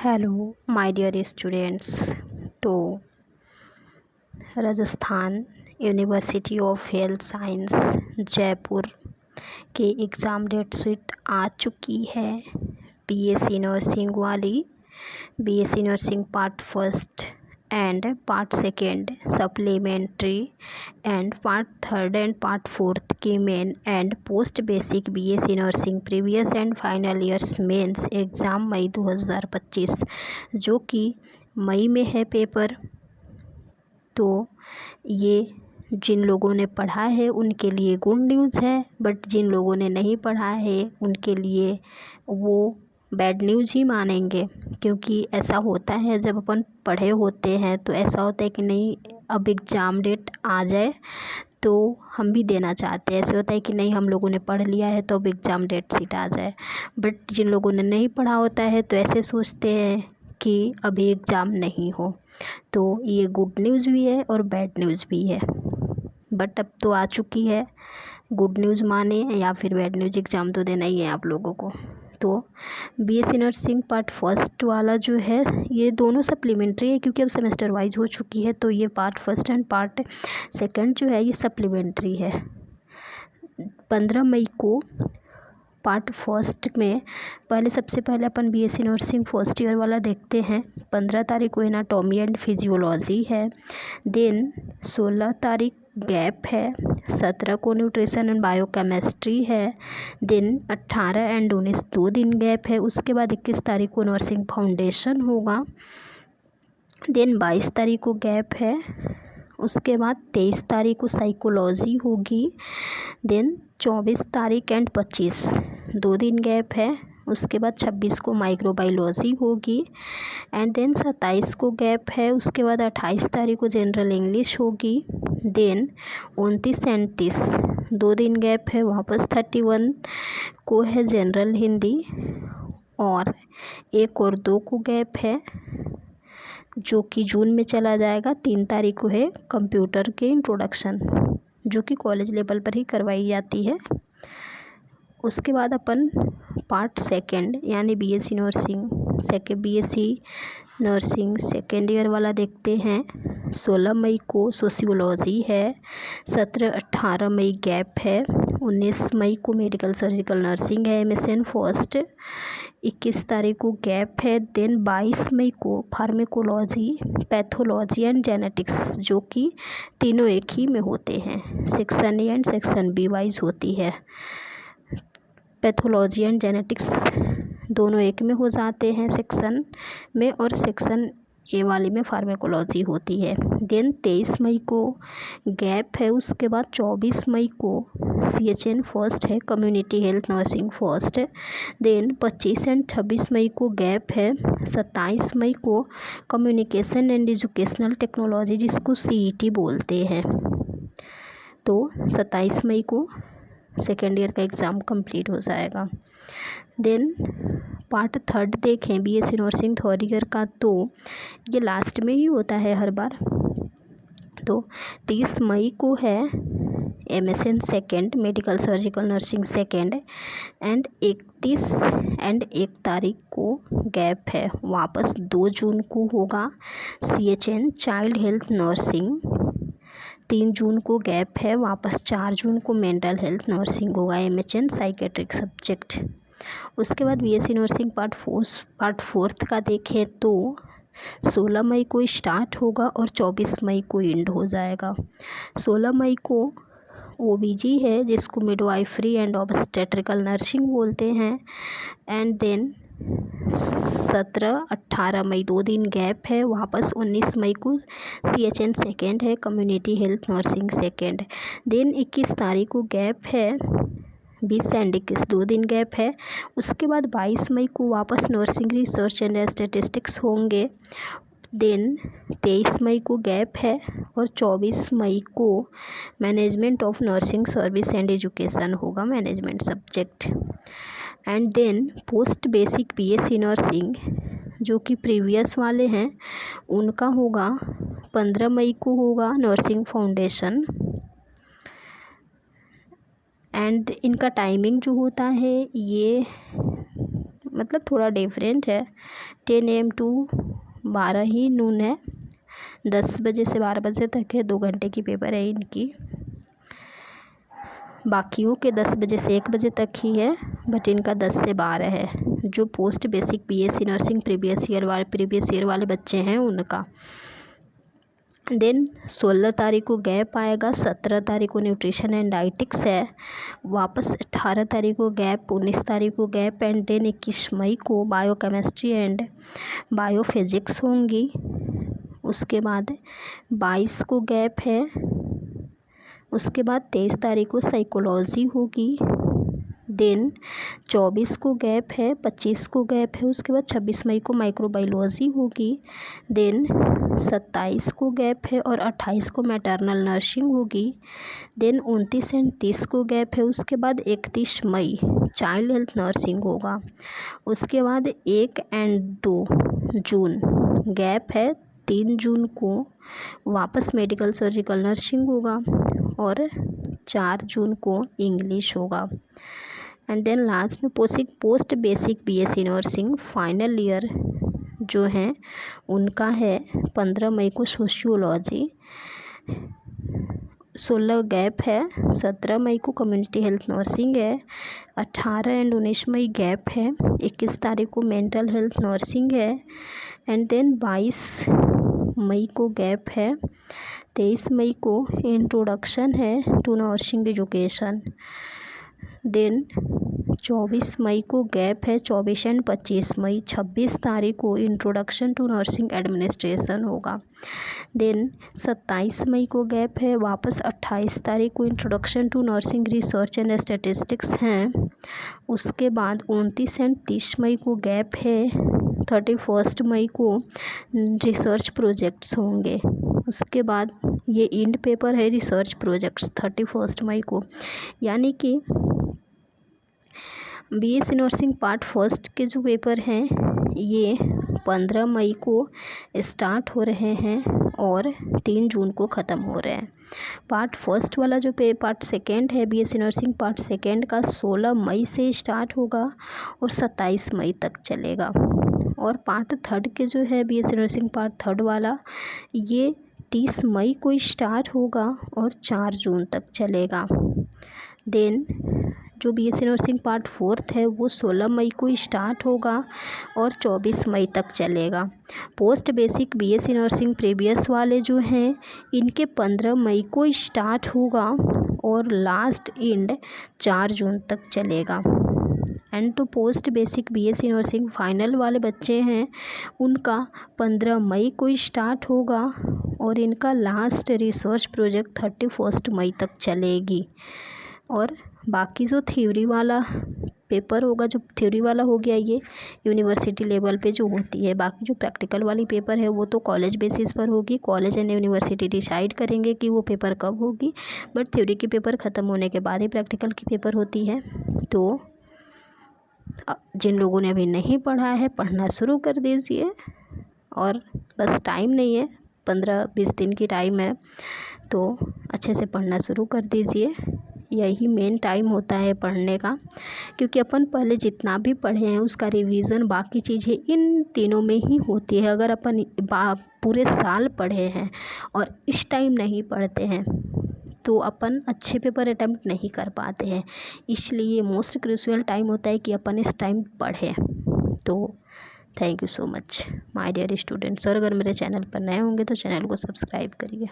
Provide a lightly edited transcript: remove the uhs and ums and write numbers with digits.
Hello my dear students. तो Rajasthan university of health science Jaipur के exam date sheet आ चुकी है। बीएससी नर्सिंग वाली, BSc nursing part first and part second supplementary and part third and part fourth के main and post basic BSc nursing previous and final years mains exam मई 2025 जो कि मई में है पेपर। तो ये जिन लोगों ने पढ़ा है उनके लिए गुड न्यूज़ है, बट जिन लोगों ने नहीं पढ़ा है उनके लिए वो बैड न्यूज़ ही मानेंगे। क्योंकि ऐसा होता है जब अपन पढ़े होते हैं तो ऐसा होता है कि नहीं अब एग्ज़ाम डेट आ जाए तो हम भी देना चाहते हैं। ऐसे होता है कि नहीं हम लोगों ने पढ़ लिया है तो अब एग्ज़ाम डेट शीट आ जाए, बट जिन लोगों ने नहीं पढ़ा होता है तो ऐसे सोचते हैं कि अभी एग्ज़ाम नहीं हो। तो ये गुड न्यूज़ भी है और बैड न्यूज़ भी है, बट अब तो आ चुकी है। गुड न्यूज़ माने या फिर बैड न्यूज़, एग्ज़ाम तो देना ही है आप लोगों को। तो बीएससी नर्सिंग पार्ट फर्स्ट वाला जो है ये दोनों सप्लीमेंट्री है क्योंकि अब सेमेस्टर वाइज हो चुकी है। तो ये part first and part second जो है ये सप्लीमेंट्री है। 15 मई को पार्ट फर्स्ट में सबसे पहले अपन बीएससी नर्सिंग फर्स्ट ईयर वाला देखते हैं। 15 तारीख को एनाटॉमी एंड फिजियोलॉजी है। देन 16 तारीख गैप है। 17 को न्यूट्रिशन एंड बायोकेमिस्ट्री है। देन 18 एंड 19 2 दिन गैप है। उसके बाद 21 तारीख को नर्सिंग फाउंडेशन होगा। देन 22 तारीख को गैप है। उसके बाद 23 तारीख को साइकोलॉजी होगी। देन 24 तारीख एंड 25 2 दिन गैप है। उसके बाद 26 को माइक्रोबायोलॉजी होगी एंड देन 27 को गैप है। उसके बाद 28 तारीख को जनरल इंग्लिश होगी। देन 29 एंड 30 2 दिन गैप है। वापस 31 को है जनरल हिंदी और 1 और 2 को गैप है जो कि जून में चला जाएगा। 3 तारीख को है कंप्यूटर के इंट्रोडक्शन जो कि कॉलेज लेवल पर ही करवाई जाती है। उसके बाद अपन पार्ट सेकंड यानी बीएससी नर्सिंग सेकेंड ईयर वाला देखते हैं। 16 मई को सोशियोलॉजी है। 17-18 मई गैप है। 19 मई को मेडिकल सर्जिकल नर्सिंग है एमएसएन फर्स्ट। 21 तारीख को गैप है। देन 22 मई को फार्मेकोलॉजी, पैथोलॉजी एंड जेनेटिक्स जो कि तीनों एक ही में होते हैं। Section A and section be wise होती है। पैथोलॉजी एंड जेनेटिक्स दोनों एक में हो जाते हैं सेक्शन में, और सेक्शन ए वाली में फार्मेकोलॉजी होती है। देन 23 मई को गैप है। उसके बाद 24 मई को सीएचएन फर्स्ट है, community health nursing first. Then 25 and 26 मई को गैप है। 27 मई को कम्युनिकेशन एंड एजुकेशनल टेक्नोलॉजी जिसको सीईटी बोलते हैं। तो 27 मई को सेकेंड ईयर का एग्ज़ाम कंप्लीट हो जाएगा। देन पार्ट थर्ड देखें बीएससी नर्सिंग थर्ड ईयर का, तो ये लास्ट में ही होता है हर बार। तो 30 मई को है MSN second, medical surgical nursing second and 31 and 1 तारीख को गैप है। वापस 2 जून को होगा सीएचएन चाइल्ड हेल्थ नर्सिंग। 3 जून को गैप है। वापस 4 जून को मेंटल हेल्थ नर्सिंग होगा एमएचएन साइकेट्रिक सब्जेक्ट। उसके बाद बीएससी नर्सिंग पार्ट फोर्थ का देखें तो 16 मई को स्टार्ट होगा और 24 मई को एंड हो जाएगा। 16 मई को ओबीजी है जिसको मिडवाइफरी एंड ऑब्स्टेट्रिकल नर्सिंग बोलते हैं एंड देन 17-18 मई 2 दिन गैप है। वापस 19 मई को सीएचएन सेकेंड है, community health nursing second. Then 21 तारीख को गैप है। 20 एंड 21 2 दिन गैप है। उसके बाद 22 मई को वापस नर्सिंग रिसर्च एंड स्टैटिस्टिक्स होंगे। देन 23 मई को गैप है और 24 मई को management of nursing service and education होगा management subject. And then post basic BSc nursing जो कि प्रीवियस वाले हैं उनका होगा 15 मई को होगा नर्सिंग फाउंडेशन एंड इनका टाइमिंग जो होता है ये मतलब थोड़ा डिफरेंट है। 10 AM टू 12 ही नून है, 10 बजे से 12 बजे तक है, 2 घंटे की पेपर है इनकी। बाकियों के 10 बजे से 1 बजे तक ही है, बट इनका 10 से 12 है। जो post basic BSc nursing previous year वाले बच्चे हैं उनका। देन 16 तारीख को गैप आएगा, 17 तारीख को न्यूट्रिशन एंड डाइटिक्स है, वापस 18 तारीख को गैप, 19 तारीख को गैप, एंड देन 21 मई को बायोकेमिस्ट्री एंड बायोफिजिक्स होंगी। उसके बाद 22 को गैप है। उसके बाद 23 तारीख को साइकोलॉजी होगी। देन 24 को गैप है, 25 को गैप है। उसके बाद 26 मई को माइक्रोबायोलॉजी होगी। देन 27 को गैप है और 28 को मैटरनल नर्सिंग होगी। देन 29 एंड 30 को गैप है। उसके बाद 31 मई चाइल्ड हेल्थ नर्सिंग होगा। उसके बाद 1 एंड 2 जून गैप है। 3 जून को वापस मेडिकल सर्जिकल नर्सिंग होगा और 4 जून को इंग्लिश होगा। एंड देन लास्ट में post basic BSc nursing final year जो हैं उनका है 15 मई को सोशियोलॉजी, 16 गैप है, 17 मई को कम्युनिटी हेल्थ नर्सिंग है, 18 एंड 19 मई गैप है, 21 तारीख को मेंटल हेल्थ नर्सिंग है, एंड देन 22 मई को गैप है, 23 मई को इंट्रोडक्शन है टू नर्सिंग एजुकेशन। देन 24 मई को गैप है, 24 एंड 25 मई। 26 तारीख को इंट्रोडक्शन टू नर्सिंग एडमिनिस्ट्रेशन होगा। देन 27 मई को गैप है, वापस 28 तारीख को introduction to nursing research and statistics हैं। उसके बाद 29 एंड 30 मई को गैप है, 31 मई को रिसर्च प्रोजेक्ट्स होंगे। उसके बाद ये इंड पेपर है रिसर्च प्रोजेक्ट्स 31 मई को, यानी कि BSc नर्सिंग पार्ट फर्स्ट के जो पेपर हैं ये 15 मई को स्टार्ट हो रहे हैं और 3 जून को ख़त्म हो रहे हैं। पार्ट फर्स्ट वाला जो पार्ट सेकेंड है BSc नर्सिंग पार्ट सेकेंड का 16 मई से स्टार्ट होगा और 27 मई तक चलेगा। और पार्ट थर्ड के जो है BSc नर्सिंग पार्ट थर्ड वाला ये 30 मई को स्टार्ट होगा और 4 जून तक चलेगा। देन जो BSc नर्सिंग पार्ट फोर्थ है वो 16 मई को स्टार्ट होगा और 24 मई तक चलेगा। Post basic BSc nursing previous वाले जो हैं इनके 15 मई को स्टार्ट होगा और लास्ट एंड 4 जून तक चलेगा। And to post basic BSc nursing final वाले बच्चे हैं उनका 15 मई को स्टार्ट होगा और इनका लास्ट रिसर्च प्रोजेक्ट 31 मई तक चलेगी। और बाकी जो थ्योरी वाला पेपर होगा, जो थ्योरी वाला हो गया ये यूनिवर्सिटी लेवल पे जो होती है, बाकी जो प्रैक्टिकल वाली पेपर है वो तो कॉलेज बेसिस पर होगी। कॉलेज एंड यूनिवर्सिटी डिसाइड करेंगे कि वो पेपर कब होगी, बट थ्योरी की पेपर ख़त्म होने के बाद ही प्रैक्टिकल की पेपर होती है। तो जिन लोगों ने अभी नहीं पढ़ा है पढ़ना शुरू कर दीजिए, और बस टाइम नहीं है, 15-20 दिन की टाइम है, तो अच्छे से पढ़ना शुरू कर दीजिए। यही मेन टाइम होता है पढ़ने का, क्योंकि अपन पहले जितना भी पढ़े हैं उसका रिवीज़न बाकी चीज़ें इन तीनों में ही होती है। अगर अपन पूरे साल पढ़े हैं और इस टाइम नहीं पढ़ते हैं तो अपन अच्छे पेपर अटैम्प्ट नहीं कर पाते हैं। इसलिए मोस्ट क्रूशियल टाइम होता है कि अपन इस टाइम पढ़ें। तो thank you so much my dear students. और अगर मेरे चैनल पर नए होंगे तो चैनल को सब्सक्राइब करिए।